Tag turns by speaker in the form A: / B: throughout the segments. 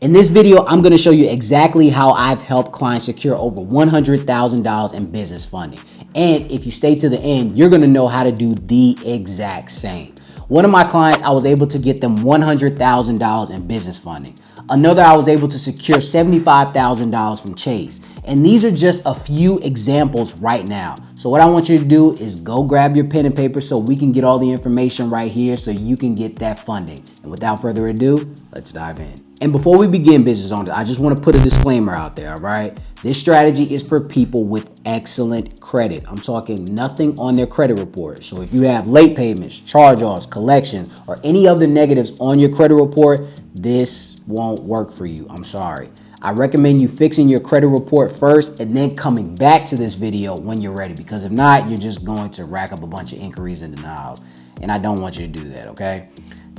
A: In this video, I'm going to show you exactly how I've helped clients secure over $100,000 in business funding. And if you stay to the end, you're going to know how to do the exact same. One of my clients, I was able to get them $100,000 in business funding. Another, I was able to secure $75,000 from Chase. And these are just a few examples right now. So what I want you to do is go grab your pen and paper so we can get all the information right here so you can get that funding. And without further ado, let's dive in. And before we begin, business owners, I just want to put a disclaimer out there, all right? This strategy is for people with excellent credit. I'm talking nothing on their credit report. So if you have late payments, charge-offs, collections, or any other negatives on your credit report, this won't work for you. I'm sorry. I recommend you fixing your credit report first and then coming back to this video when you're ready, because if not, you're just going to rack up a bunch of inquiries and denials. And I don't want you to do that, okay?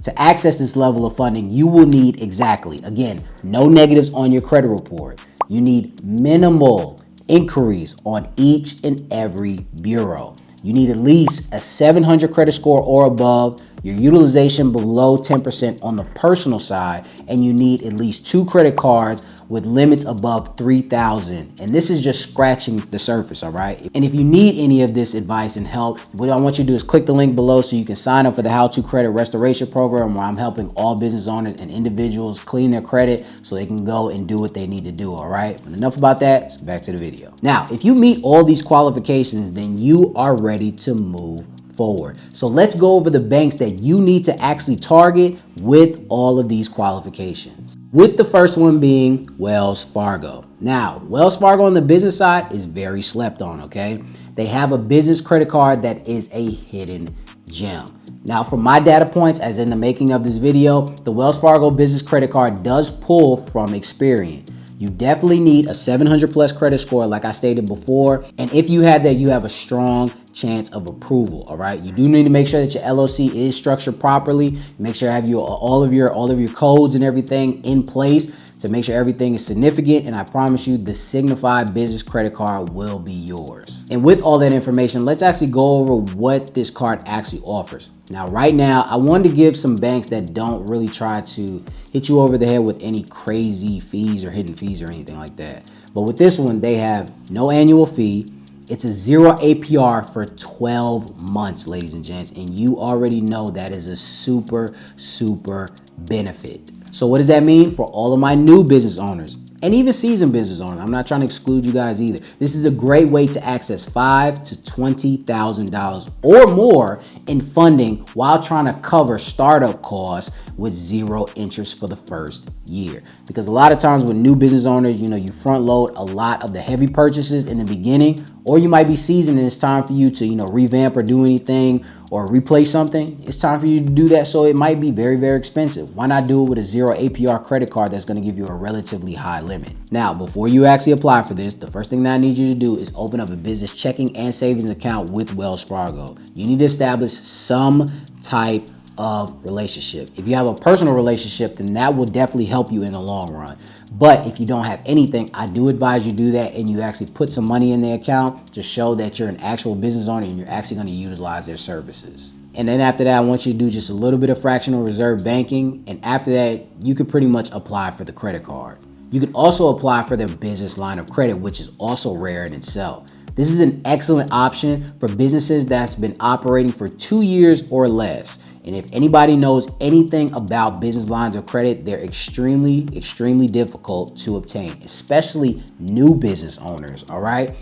A: To access this level of funding, you will need again, no negatives on your credit report. You need minimal inquiries on each and every bureau. You need at least a 700 credit score or above, your utilization below 10% on the personal side, and you need at least 2 credit cards with limits above $3,000. And this is just scratching the surface, all right? And if you need any of this advice and help, what I want you to do is click the link below so you can sign up for the How to Credit Restoration Program, where I'm helping all business owners and individuals clean their credit so they can go and do what they need to do, all right? But enough about that, so back to the video. Now, if you meet all these qualifications, then you are ready to move forward. So let's go over the banks that you need to actually target with all of these qualifications. With the first one being Wells Fargo. Now, Wells Fargo on the business side is very slept on, okay? They have a business credit card that is a hidden gem. Now, from my data points, as in the making of this video, the Wells Fargo business credit card does pull from Experian. You definitely need a 700 plus credit score, like I stated before. And if you have that, you have a strong chance of approval, all right? You do need to make sure that your LLC is structured properly. Make sure you have all of your codes and everything in place to make sure everything is significant. And I promise you, the Signified business credit card will be yours. And with all that information, let's actually go over what this card actually offers. Now, right now, I wanted to give some banks that don't really try to hit you over the head with any crazy fees or hidden fees or anything like that. But with this one, they have no annual fee. It's a 0 APR for 12 months, ladies and gents. And you already know that is a super, super benefit. So what does that mean for all of my new business owners and even seasoned business owners? I'm not trying to exclude you guys either. This is a great way to access $5,000 to $20,000 or more in funding while trying to cover startup costs with 0 interest for the first year. Because a lot of times with new business owners, you front load a lot of the heavy purchases in the beginning, or you might be seasoned and it's time for you to, revamp or do anything or replace something. It's time for you to do that. So it might be very, very expensive. Why not do it with a 0 APR credit card that's going to give you a relatively high limit? Now, before you actually apply for this, the first thing that I need you to do is open up a business checking and savings account with Wells Fargo. You need to establish some type of relationship. If you have a personal relationship, then that will definitely help you in the long run. But if you don't have anything, I do advise you do that and you actually put some money in the account to show that you're an actual business owner and you're actually going to utilize their services. And then after that, I want you to do just a little bit of fractional reserve banking. And after that, you could pretty much apply for the credit card. You can also apply for their business line of credit, which is also rare in itself. This is an excellent option for businesses that's been operating for 2 years or less. And if anybody knows anything about business lines of credit, they're extremely, extremely difficult to obtain, especially new business owners, all right?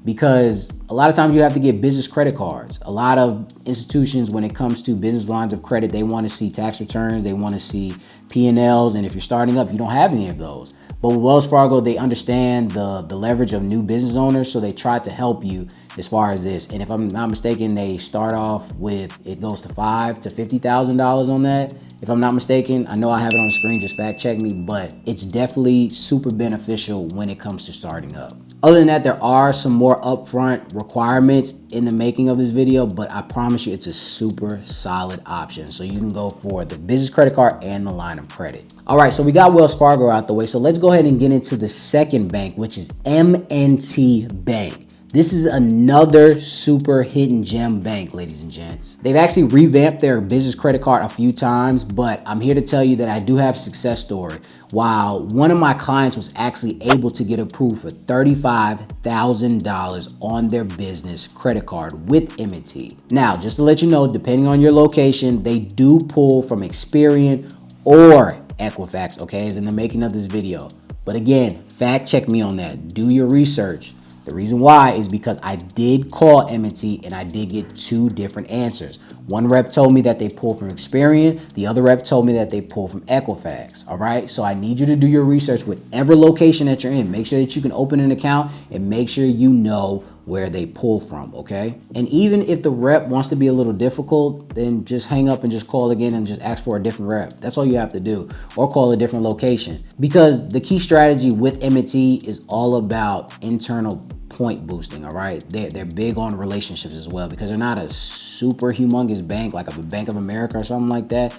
A: Because a lot of times you have to get business credit cards. A lot of institutions, when it comes to business lines of credit, they want to see tax returns, they want to see P&Ls, and if you're starting up, you don't have any of those. But with Wells Fargo, they understand the leverage of new business owners, so they try to help you as far as this. And if I'm not mistaken, they start off with, it goes to $5,000 to $50,000 on that. If I'm not mistaken, I know I have it on the screen, just fact check me, but it's definitely super beneficial when it comes to starting up. Other than that, there are some more upfront requirements in the making of this video, but I promise you it's a super solid option. So you can go for the business credit card and the line of credit. All right, so we got Wells Fargo out the way. So let's go ahead and get into the second bank, which is M&T Bank. This is another super hidden gem bank, ladies and gents. They've actually revamped their business credit card a few times, but I'm here to tell you that I do have a success story. While one of my clients was actually able to get approved for $35,000 on their business credit card with M&T. Now, just to let you know, depending on your location, they do pull from Experian or Equifax, okay, as in the making of this video. But again, fact check me on that. Do your research. The reason why is because I did call M&T and I did get two different answers. One rep told me that they pull from Experian. The other rep told me that they pull from Equifax. All right. So I need you to do your research, whatever location that you're in. Make sure that you can open an account and make sure you know where they pull from. Okay. And even if the rep wants to be a little difficult, then just hang up and just call again and just ask for a different rep. That's all you have to do, or call a different location, because the key strategy with M&T is all about internal point boosting. All right, they're big on relationships as well, because they're not a super humongous bank like a Bank of America or something like that,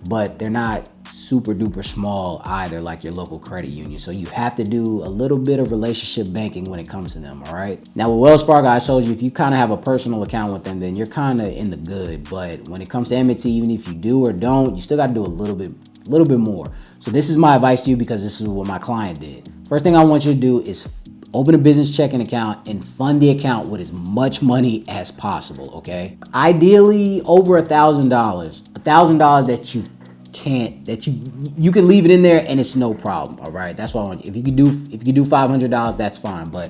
A: but they're not super duper small either like your local credit union. So you have to do a little bit of relationship banking when it comes to them. All right, now with Wells Fargo, I told you if you kind of have a personal account with them, then you're kind of in the good. But when it comes to M&T, even if you do or don't, you still got to do a little bit more. So this is my advice to you, because this is what my client did. First thing I want you to do is open a business checking account and fund the account with as much money as possible, okay? Ideally over $1,000 that you can't, that you can leave it in there and it's no problem, all right? That's what I want you. If you could do $500, that's fine, but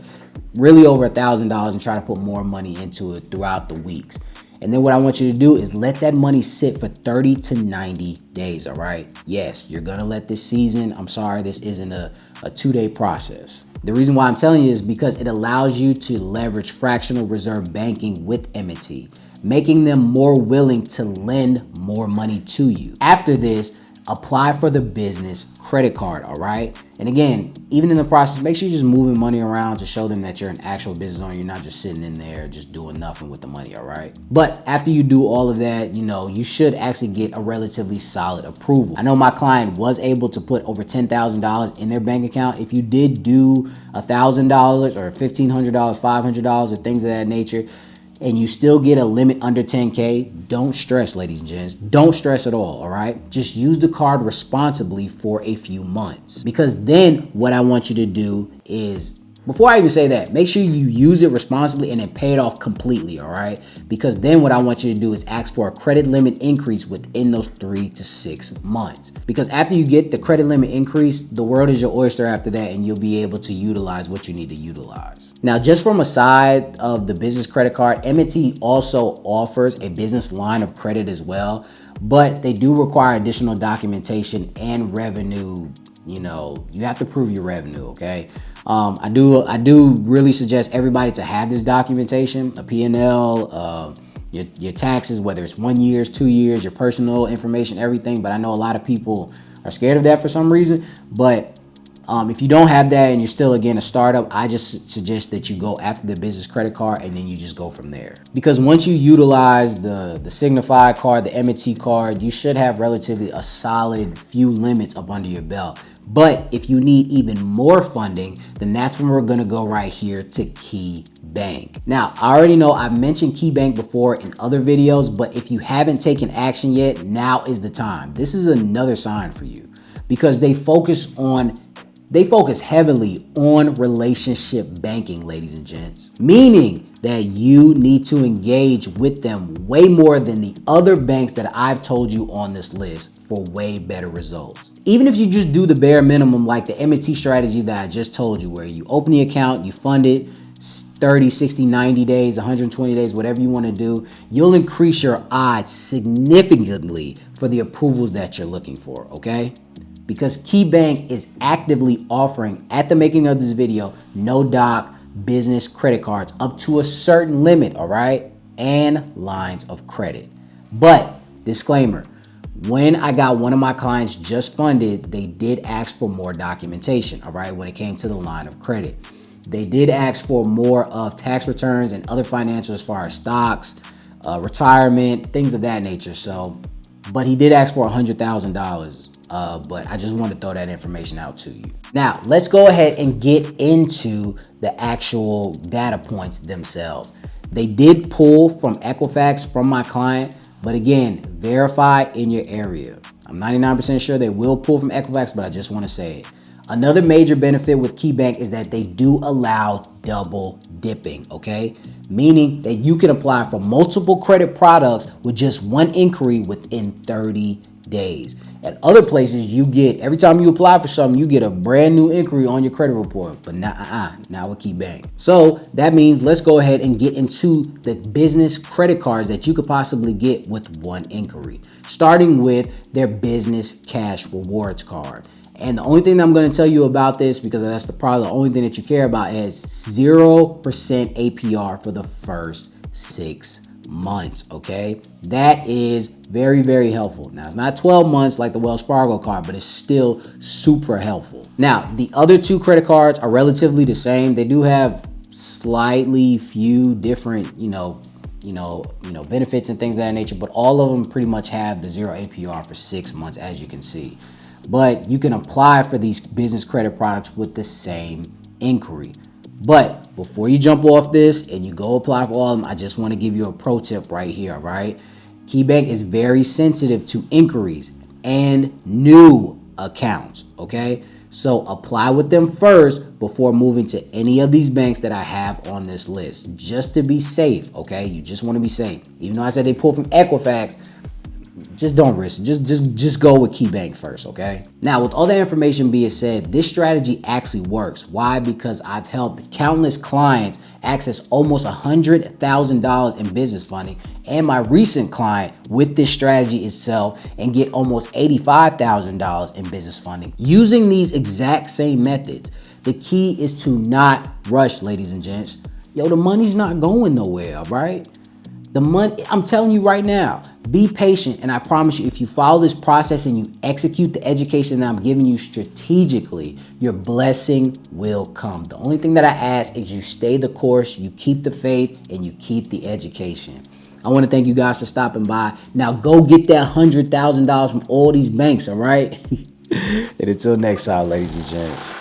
A: really over $1,000, and try to put more money into it throughout the weeks. And then what I want you to do is let that money sit for 30 to 90 days, all right? Yes, you're gonna let this season. I'm sorry, this isn't a 2-day process. The reason why I'm telling you is because it allows you to leverage fractional reserve banking with M&T, making them more willing to lend more money to you. After this, apply for the business credit card, all right? And again, even in the process, make sure you're just moving money around to show them that you're an actual business owner. You're not just sitting in there just doing nothing with the money, all right? But after you do all of that, you should actually get a relatively solid approval. I know my client was able to put over $10,000 in their bank account. If you did do $1,000 or $1,500, $500 or things of that nature, and you still get a limit under 10K, don't stress, ladies and gents. Don't stress at all right? Just use the card responsibly for a few months. Because then what I want you to do is, before I even say that, make sure you use it responsibly and then pay it off completely, all right? Because then what I want you to do is ask for a credit limit increase within those 3 to 6 months. Because after you get the credit limit increase, the world is your oyster after that, and you'll be able to utilize what you need to utilize. Now, just from a side of the business credit card, M&T also offers a business line of credit as well, but they do require additional documentation and revenue. You have to prove your revenue, okay? I do really suggest everybody to have this documentation, a P&L, your taxes, whether it's 1 year, 2 years, your personal information, everything. But I know a lot of people are scared of that for some reason. But if you don't have that and you're still, again, a startup, I just suggest that you go after the business credit card and then you just go from there. Because once you utilize the Signify card, the M&T card, you should have relatively a solid few limits up under your belt. But if you need even more funding, then that's when we're gonna go right here to Key Bank. Now, I already know I've mentioned Key Bank before in other videos, but if you haven't taken action yet, now is the time. This is another sign for you, because they focus heavily on relationship banking, ladies and gents, meaning that you need to engage with them way more than the other banks that I've told you on this list for way better results. Even if you just do the bare minimum, like the M&T strategy that I just told you, where you open the account, you fund it 30, 60, 90 days, 120 days, whatever you want to do, you'll increase your odds significantly for the approvals that you're looking for, okay? Because Key Bank is actively offering, at the making of this video, no doc business credit cards up to a certain limit, all right? And lines of credit. But disclaimer, when I got one of my clients just funded, they did ask for more documentation, all right, when it came to the line of credit. They did ask for more of tax returns and other financials as far as stocks, retirement, things of that nature. So, but he did ask for $100,000. but I just want to throw that information out to you. Now, let's go ahead and get into the actual data points themselves. They did pull from Equifax from my client, but again, verify in your area. I'm 99% sure they will pull from Equifax, but I just want to say it. Another major benefit with KeyBank is that they do allow double dipping, okay? Meaning that you can apply for multiple credit products with just one inquiry within 30 days. At other places, you get, every time you apply for something, you get a brand new inquiry on your credit report, but not with KeyBank. So that means let's go ahead and get into the business credit cards that you could possibly get with one inquiry, starting with their business cash rewards card. And the only thing that I'm going to tell you about this, because that's probably the only thing that you care about, is 0% APR for the first 6 months, okay? That is very, very helpful. Now, it's not 12 months like the Wells Fargo card, but it's still super helpful. Now, the other two credit cards are relatively the same. They do have slightly few different, benefits and things of that nature, but all of them pretty much have the 0 APR for 6 months, as you can see. But you can apply for these business credit products with the same inquiry. But before you jump off this and you go apply for all of them, I just want to give you a pro tip right here, right? KeyBank is very sensitive to inquiries and new accounts, okay? So apply with them first before moving to any of these banks that I have on this list, just to be safe, okay? You just want to be safe. Even though I said they pull from Equifax, just don't risk it. Just go with KeyBank first, okay? Now, with all that information being said, this strategy actually works. Why? Because I've helped countless clients access almost $100,000 in business funding, and my recent client with this strategy itself and get almost $85,000 in business funding using these exact same methods. The key is to not rush, ladies and gents. Yo, the money's not going nowhere, all right? The money, I'm telling you right now, be patient, and I promise you, if you follow this process and you execute the education that I'm giving you strategically, your blessing will come. The only thing that I ask is you stay the course, you keep the faith, and you keep the education. I want to thank you guys for stopping by. Now go get that $100,000 from all these banks, all right? And until next time, ladies and gents.